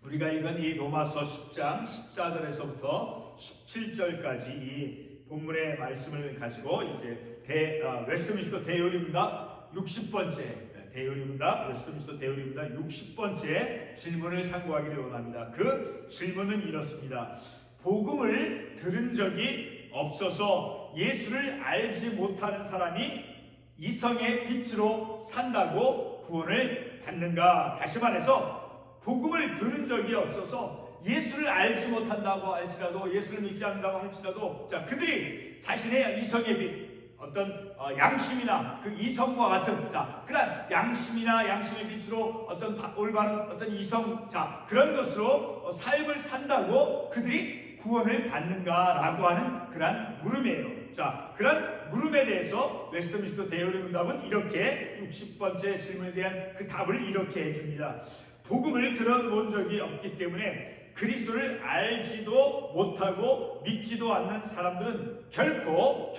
우리가 읽은 이 로마서 10장 14절에서부터 17절까지 이 본문의 말씀을 가지고 이제 웨스트민스터 대요리문답 60번째 대요리문답 웨스트민스터 대요리문답 60번째 질문을 상고하기를 원합니다. 그 질문은 이렇습니다. 복음을 들은 적이 없어서 예수를 알지 못하는 사람이 이성의 빛으로 산다고 구원을 받는가? 다시 말해서 복음을 들은 적이 없어서 예수를 알지 못한다고 할지라도, 예수를 믿지 않는다고 할지라도, 자, 그들이 자신의 이성의 빛, 어떤 양심이나 그 이성과 같은, 자, 그런 양심이나 양심의 빛으로 어떤 올바른 어떤 이성, 자, 그런 것으로 삶을 산다고 그들이 구원을 받는가라고 하는 그런 물음이에요. 자, 그런 물음에 대해서 웨스트민스터 대요리문답은 이렇게 60번째 질문에 대한 그 답을 이렇게 해줍니다. 복음을 들어본 적이 없기 때문에 그리스도를 알지도 못하고 믿지도 않는 사람들은 결코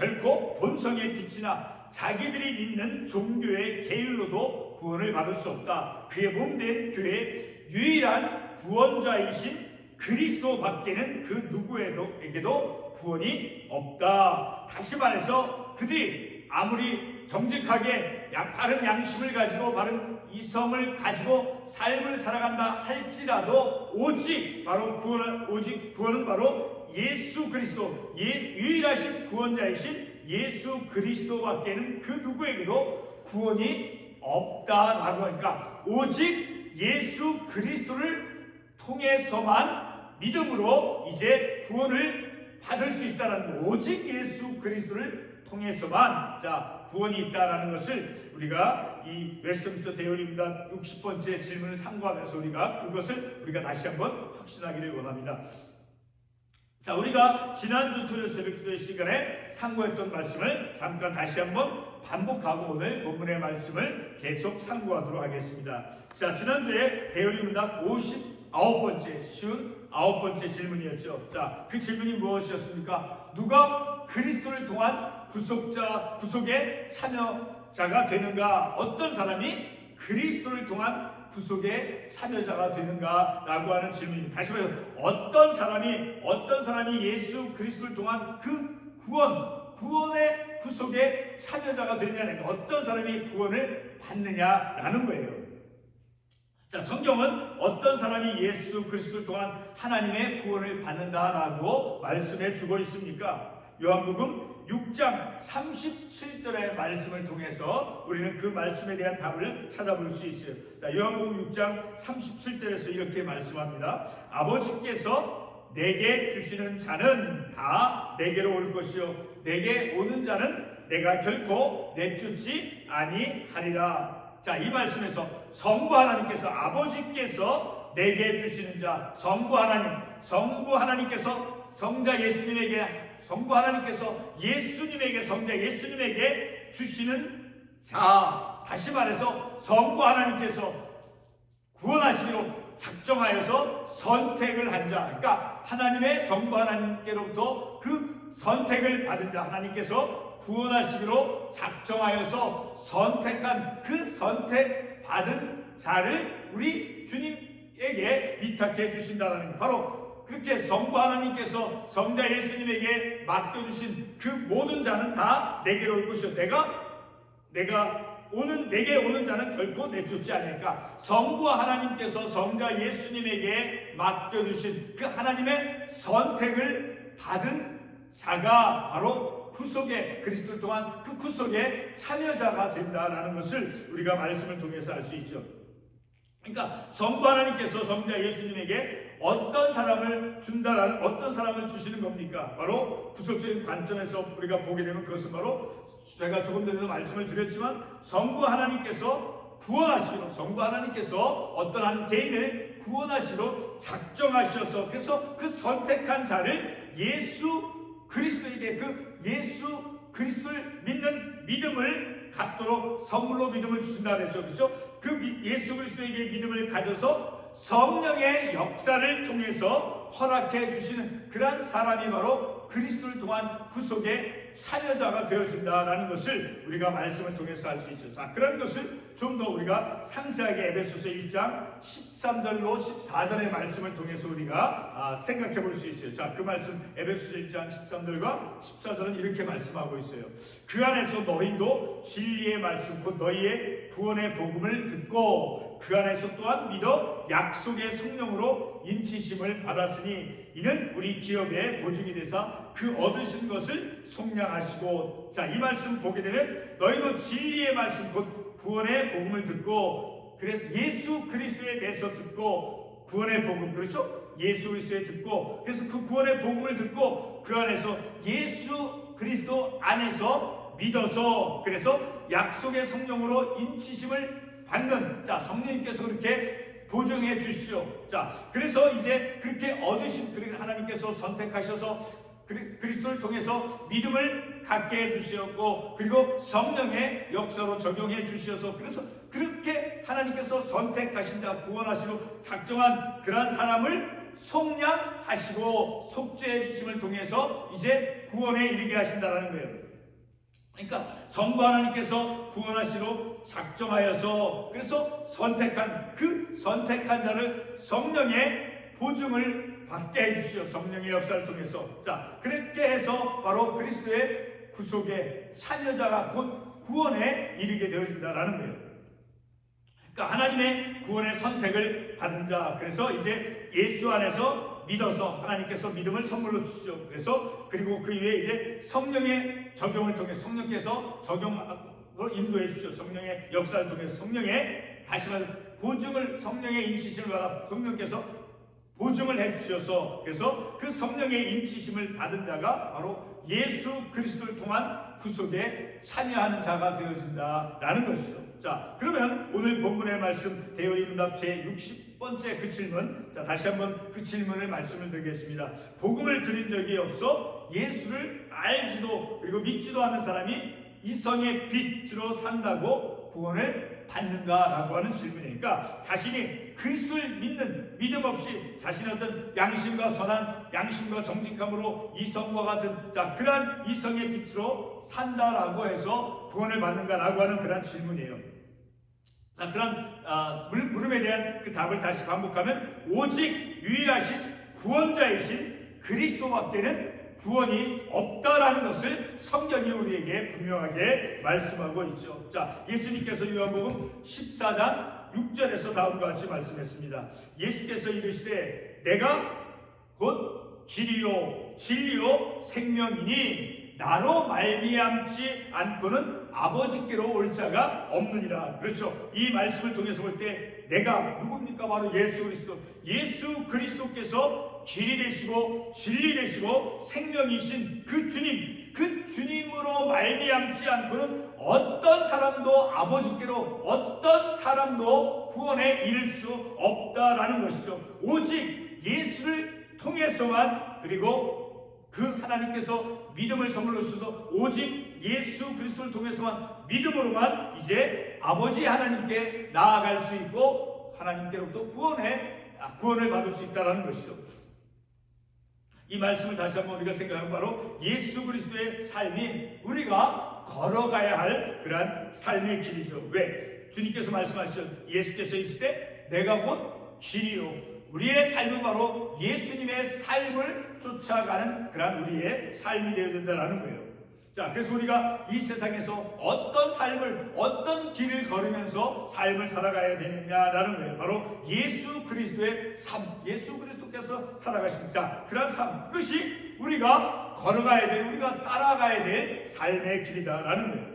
본성의 빛이나 자기들이 믿는 종교의 계율로도 구원을 받을 수 없다. 그의 몸된 교회의 유일한 구원자이신 그리스도 밖에는 그 누구에게도 구원이 없다. 다시 말해서 그들이 아무리 정직하게 바른 양심을 가지고 바른 이성을 가지고 삶을 살아간다 할지라도 오직 구원은 바로 예수 그리스도, 유일하신 구원자이신 예수 그리스도밖에는 그 누구에게도 구원이 없다라고 하니까 오직 예수 그리스도를 통해서만 믿음으로 이제 구원을 받을 수 있다는 거. 오직 예수 그리스도를 통해서만 구원이 있다라는 것을 우리가 이 웨스트민스터 대요리문답 60번째 질문을 상고하면서 그것을 우리가 다시 한번 확신하기를 원합니다. 자, 우리가 지난주 토요일 새벽기도의 시간에 상고했던 말씀을 잠깐 다시 한번 반복하고 오늘 본문의 말씀을 계속 상고하도록 하겠습니다. 자, 지난주에 대요리문답 59번째 쉬운 9번째 질문이었죠. 자, 그 질문이 무엇이었습니까? 누가 그리스도를 통한 구속의 참여자가 되는가? 어떤 사람이 그리스도를 통한 구속의 참여자가 되는가? 라고 하는 질문입니다. 다시 말해서 어떤 사람이 예수 그리스도를 통한 그 구원의 구속의 참여자가 되느냐는 어떤 사람이 구원을 받느냐라는 거예요. 자, 성경은 어떤 사람이 예수 그리스도를 통한 하나님의 구원을 받는다라고 말씀해 주고 있습니까? 요한복음 6장 37절의 말씀을 통해서 우리는 그 말씀에 대한 답을 찾아볼 수 있어요. 자, 요한복음 6장 37절에서 이렇게 말씀합니다. 아버지께서 내게 주시는 자는 다 내게로 올 것이요 내게 오는 자는 내가 결코 내쫓지 아니하리라. 자, 이 말씀에서 성부 하나님께서, 아버지께서 내게 주시는 자, 성부 하나님께서 성자 예수님에게, 성부 하나님께서 성자 예수님에게 주시는 자, 다시 말해서 성부 하나님께서 구원하시기로 작정하여서 선택을 한 자, 그러니까 하나님의 성부 하나님께로부터 그 선택을 받은 자, 하나님께서 구원하시기로 작정하여서 선택한 그 선택받은 자를 우리 주님에게 위탁해 주신다는 것. 바로 그렇게 성부 하나님께서 성자 예수님에게 맡겨주신 그 모든 자는 다 내게로 올 것이요 내게 오는 자는 결코 내쫓지 않으니까 성부 하나님께서 성자 예수님에게 맡겨주신 그 하나님의 선택을 받은 자가 바로 그리스도를 통한 그 구속의 참여자가 된다라는 것을 우리가 말씀을 통해서 알 수 있죠. 그러니까 성부 하나님께서 성자 예수님에게 어떤 사람을 주시는 겁니까? 바로 구속적인 관점에서 우리가 보게 되면 그것은 바로 제가 조금 전에도 말씀을 드렸지만 성부 하나님께서 어떤 한 개인을 구원하시러 작정하셔서 그래서 그 선택한 자를 예수 그리스도에게 예수 그리스도를 믿는 믿음을 갖도록 선물로 믿음을 주신다 그랬죠. 그렇죠? 그 예수 그리스도에게 믿음을 가져서 성령의 역사를 통해서 허락해 주시는 그러한 사람이 바로 그리스도를 통한 구속의 참여자가 되어진다라는 것을 우리가 말씀을 통해서 알 수 있죠. 자, 그런 것을 좀 더 우리가 상세하게 에베소서 1장 13절로 14절의 말씀을 통해서 우리가 생각해 볼 수 있어요. 자, 그 말씀 에베소서 1장 13절과 14절은 이렇게 말씀하고 있어요. 그 안에서 너희도 진리의 말씀 곧 너희의 구원의 복음을 듣고 그 안에서 또한 믿어 약속의 성령으로 인치심을 받았으니 이는 우리 기업의 보증이 되사 그 얻으신 것을 속량하시고. 자, 이 말씀 보게 되면 너희도 진리의 말씀 곧 구원의 복음을 듣고, 그래서 예수 그리스도에 대해서 듣고 구원의 복음, 그렇죠? 예수 그리스도에 듣고, 그래서 그 구원의 복음을 듣고 그 안에서 예수 그리스도 안에서 믿어서, 그래서 약속의 성령으로 인치심을 받는, 자, 성령님께서 그렇게 보증해 주시오. 자, 그래서 이제 그렇게 얻으신, 하나님께서 선택하셔서 그리스도를 통해서 믿음을 갖게 해주셨고, 그리고 성령의 역사로 적용해 주셔서, 그래서 그렇게 하나님께서 선택하신 자, 구원하시고 작정한 그러한 사람을 속량하시고 속죄해 주심을 통해서 이제 구원에 이르게 하신다라는 거예요. 그러니까 성부 하나님께서 구원하시러 작정하여서, 그래서 선택한 자를 성령의 보증을 받게 해주시오. 성령의 역사를 통해서. 자, 그렇게 해서 바로 그리스도의 구속의 참여자가 곧 구원에 이르게 되어진다라는 거예요. 그러니까 하나님의 구원의 선택을 받은 자, 그래서 이제 예수 안에서 믿어서 하나님께서 믿음을 선물로 주시죠. 그래서 그리고 그 이후에 이제 성령의 적용을 통해 성령께서 적용으로 인도해 주시죠. 성령의 역사를 통해서 성령의 다시 말해 보증을, 성령의 인치심을 받아 성령께서 보증을 해주셔서, 그래서 그 성령의 인치심을 받은 자가 바로 예수 그리스도를 통한 구속에 참여하는 자가 되어진다라는 것이죠. 자, 그러면 오늘 본문의 말씀 대의문답 제60번째 그 질문, 자, 다시 한번 그 질문을 말씀을 드리겠습니다. 복음을 들은 적이 없어 예수를 알지도 그리고 믿지도 않는 사람이 이성의 빛으로 산다고 구원을 받는가라고 하는 질문이니까, 자신이 그리스도를 믿는 믿음 없이 자신의 어떤 양심과 선한 양심과 정직함으로 이성과 같은, 자, 그러한 이성의 빛으로 산다라고 해서 구원을 받는가라고 하는 그런 질문이에요. 자, 그런 물음에 대한 그 답을 다시 반복하면 오직 유일하신 구원자이신 그리스도밖에는 구원이 없다라는 것을 성경이 우리에게 분명하게 말씀하고 있죠. 자, 예수님께서 요한복음 14장 6절에서 다음과 같이 말씀했습니다. 예수께서 이르시되 내가 곧 길이요 진리요 생명이니 나로 말미암지 않고는 아버지께로 올 자가 없느니라. 그렇죠. 이 말씀을 통해서 볼 때 내가 누굽니까? 바로 예수 그리스도. 예수 그리스도께서 길이 되시고 진리 되시고 생명이신 그 주님, 그 주님으로 말미암지 않고는 어떤 사람도 아버지께로, 어떤 사람도 구원에 이를 수 없다라는 것이죠. 오직 예수를 통해서만, 그리고 그 하나님께서 믿음을 선물로 주셔서 오직 예수 그리스도를 통해서만, 믿음으로만 이제 아버지 하나님께 나아갈 수 있고 하나님께로부터 구원을 받을 수 있다는 것이죠. 이 말씀을 다시 한번 우리가 생각하면 바로 예수 그리스도의 삶이 우리가 걸어가야 할 그러한 삶의 길이죠. 왜? 주님께서 말씀하셨죠. 예수께서 있을 때 내가 곧 길이요. 우리의 삶은 바로 예수님의 삶을 쫓아가는 그러한 우리의 삶이 되어야 된다는 거예요. 자, 그래서 우리가 이 세상에서 어떤 삶을, 어떤 길을 걸으면서 삶을 살아가야 되느냐라는 거예요. 바로 예수 그리스도의 삶, 예수 그리스도께서 살아가신 자, 그런 삶, 그것이 우리가 걸어가야 될, 우리가 따라가야 될 삶의 길이다라는 거예요.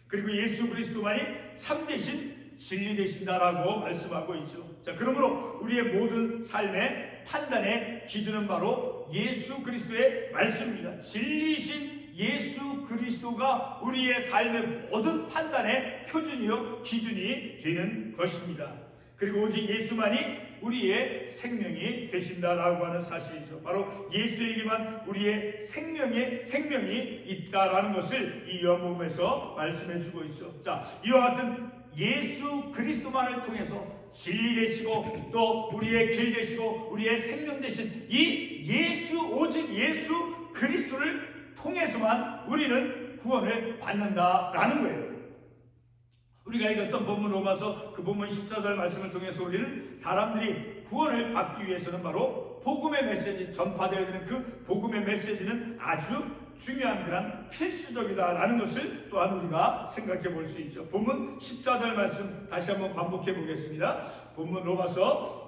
그리고 예수 그리스도만이 참 대신 진리 되신다라고 말씀하고 있죠. 자, 그러므로 우리의 모든 삶의 판단의 기준은 바로 예수 그리스도의 말씀입니다. 진리이신 예수 그리스도가 우리의 삶의 모든 판단의 표준이요 기준이 되는 것입니다. 그리고 오직 예수만이 우리의 생명이 되신다라고 하는 사실이죠. 바로 예수에게만 우리의 생명이 있다라는 것을 이 요한복음에서 말씀해 주고 있죠. 자, 이와 같은 예수 그리스도만을 통해서 진리 되시고 또 우리의 길 되시고 우리의 생명 되신 이 예수, 오직 예수 그리스도를 통해서만 우리는 구원을 받는다라는 거예요. 우리가 읽었던 본문 로마서 그 본문 14절 말씀을 통해서 우리는 사람들이 구원을 받기 위해서는 바로 복음의 메시지, 전파되어지는 그 복음의 메시지는 아주 중요한 그런 필수적이다라는 것을 또한 우리가 생각해 볼 수 있죠. 본문 14절 말씀 다시 한번 반복해 보겠습니다. 본문 로마서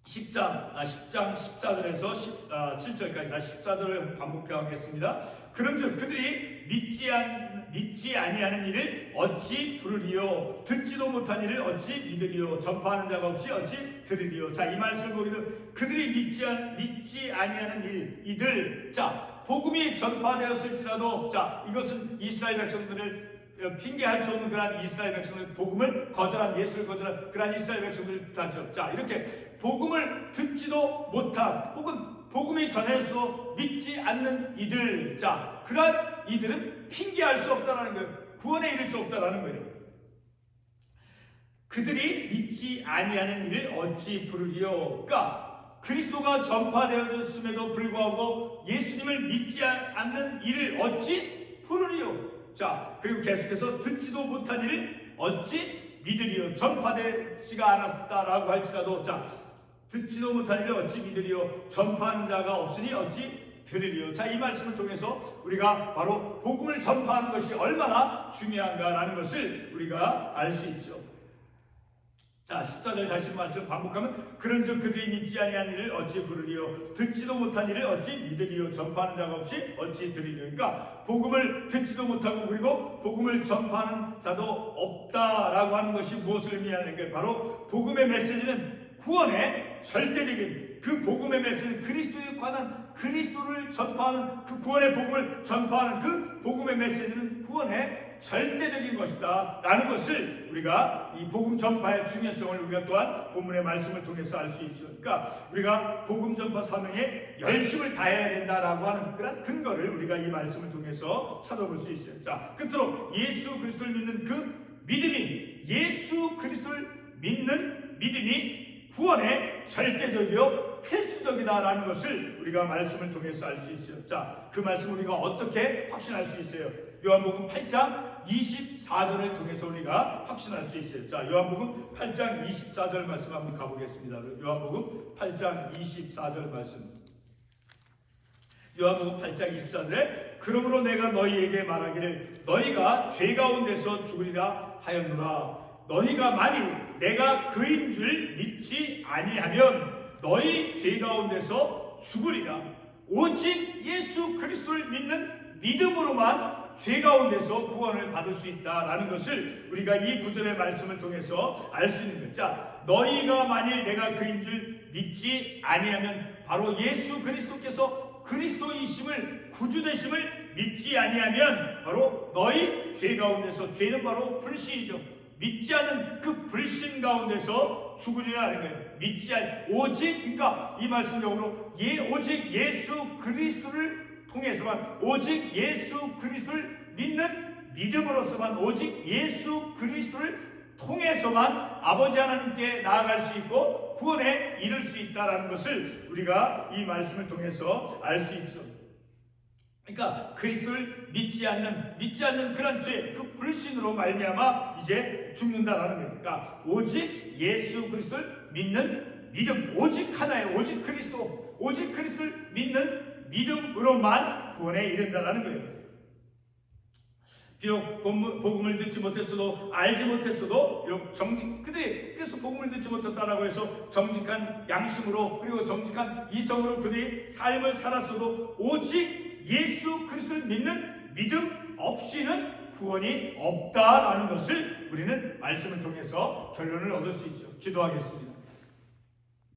10장 14절에서 7절까지 다시 14절을 반복하겠습니다. 그런즉 그들이 믿지 아니하는 일을 어찌 부르리요? 듣지도 못한 일을 어찌 믿으리요? 전파하는 자가 없이 어찌 들으리요? 자, 이 말씀을 보게 되면 그들이 믿지 아니하는 이들, 자, 복음이 전파되었을지라도, 자, 이것은 이스라엘 백성들을 핑계할 수 없는 그러한 이스라엘 백성들, 복음을 거절한, 예수를 거절한 그러한 이스라엘 백성들 다죠. 자, 이렇게 복음을 듣지도 못한, 혹은 복음이 전해서 믿지 않는 이들, 자, 그러한 이들은 핑계할 수 없다라는 거예요. 구원에 이를 수 없다라는 거예요. 그들이 믿지 아니하는 일을 어찌 부르리요? 그러니까 그리스도가 전파되었음에도 불구하고 예수님을 믿지 않는 일을 어찌 부르리요? 자, 그리고 계속해서 듣지도 못한 일을 어찌 믿으리요? 전파되지가 않았다라고 할지라도, 자, 듣지도 못한 일을 어찌 믿으리요? 전파하는 자가 없으니 어찌 들으리요? 자, 이 말씀을 통해서 우리가 바로 복음을 전파하는 것이 얼마나 중요한가라는 것을 우리가 알 수 있죠. 자, 14절 다시 말씀 반복하면 그런즉 그들이 믿지 아니한 일을 어찌 부르리요? 듣지도 못한 일을 어찌 믿으리요? 전파하는 자가 없이 어찌 들으리요? 그러니까 복음을 듣지도 못하고 그리고 복음을 전파하는 자도 없다라고 하는 것이 무엇을 의미하는가? 바로 복음의 메시지는 구원의 절대적인 그 복음의 메시지는 그리스도에 관한 그리스도를 전파하는 그 구원의 복음을 전파하는 그 복음의 메시지는 구원의 절대적인 것이다 라는 것을 우리가 이 복음 전파의 중요성을 우리가 또한 본문의 말씀을 통해서 알 수 있죠. 그러니까 우리가 복음 전파 사명에 열심을 다해야 된다라고 하는 그런 근거를 우리가 이 말씀을 통해서 찾아볼 수 있어요. 자, 끝으로 예수 그리스도를 믿는 그 믿음이, 예수 그리스도를 믿는 믿음이 구원의 절대적이요 필수적이다라는 것을 우리가 말씀을 통해서 알 수 있어요. 자, 그 말씀을 우리가 어떻게 확신할 수 있어요? 요한복음 8장 24절을 통해서 우리가 확신할 수 있어요. 자, 요한복음 8장 24절 말씀 한번 가보겠습니다. 요한복음 8장 24절 말씀. 요한복음 8장 24절에 그러므로 내가 너희에게 말하기를 너희가 죄 가운데서 죽으리라 하였노라. 너희가 만일 내가 그인 줄 믿지 아니하면 너희 죄 가운데서 죽으리라. 오직 예수 그리스도를 믿는 믿음으로만 죄 가운데서 구원을 받을 수 있다라는 것을 우리가 이 구절의 말씀을 통해서 알 수 있는 거죠. 자, 너희가 만일 내가 그인 줄 믿지 아니하면 바로 예수 그리스도께서 그리스도이심을 구주되심을 믿지 아니하면 바로 너희 죄 가운데서, 죄는 바로 불신이죠. 믿지 않는 그 불신 가운데서 죽으리라는 거예요. 믿지 않, 오직, 그러니까 이 말씀적으로 오직 예수 그리스도를 통해서만, 오직 예수 그리스도를 믿는 믿음으로서만, 오직 예수 그리스도를 통해서만 아버지 하나님께 나아갈 수 있고 구원에 이를 수 있다라는 것을 우리가 이 말씀을 통해서 알 수 있죠. 그러니까 그리스도를 믿지 않는 그런 죄, 그 불신으로 말미암아 이제 죽는다라는 거예요. 그러니까 오직 예수 그리스도를 믿는 믿음, 오직 하나의 오직 그리스도를 믿는 믿음으로만 구원에 이른다라는 거예요. 비록 복음을 듣지 못했어도, 알지 못했어도, 비록 그래서 복음을 듣지 못했다라고 해서 정직한 양심으로 그리고 정직한 이성으로 그들이 삶을 살았어도 오직 예수 그리스도를 믿는 믿음 없이는 구원이 없다라는 것을 우리는 말씀을 통해서 결론을 얻을 수 있죠. 기도하겠습니다.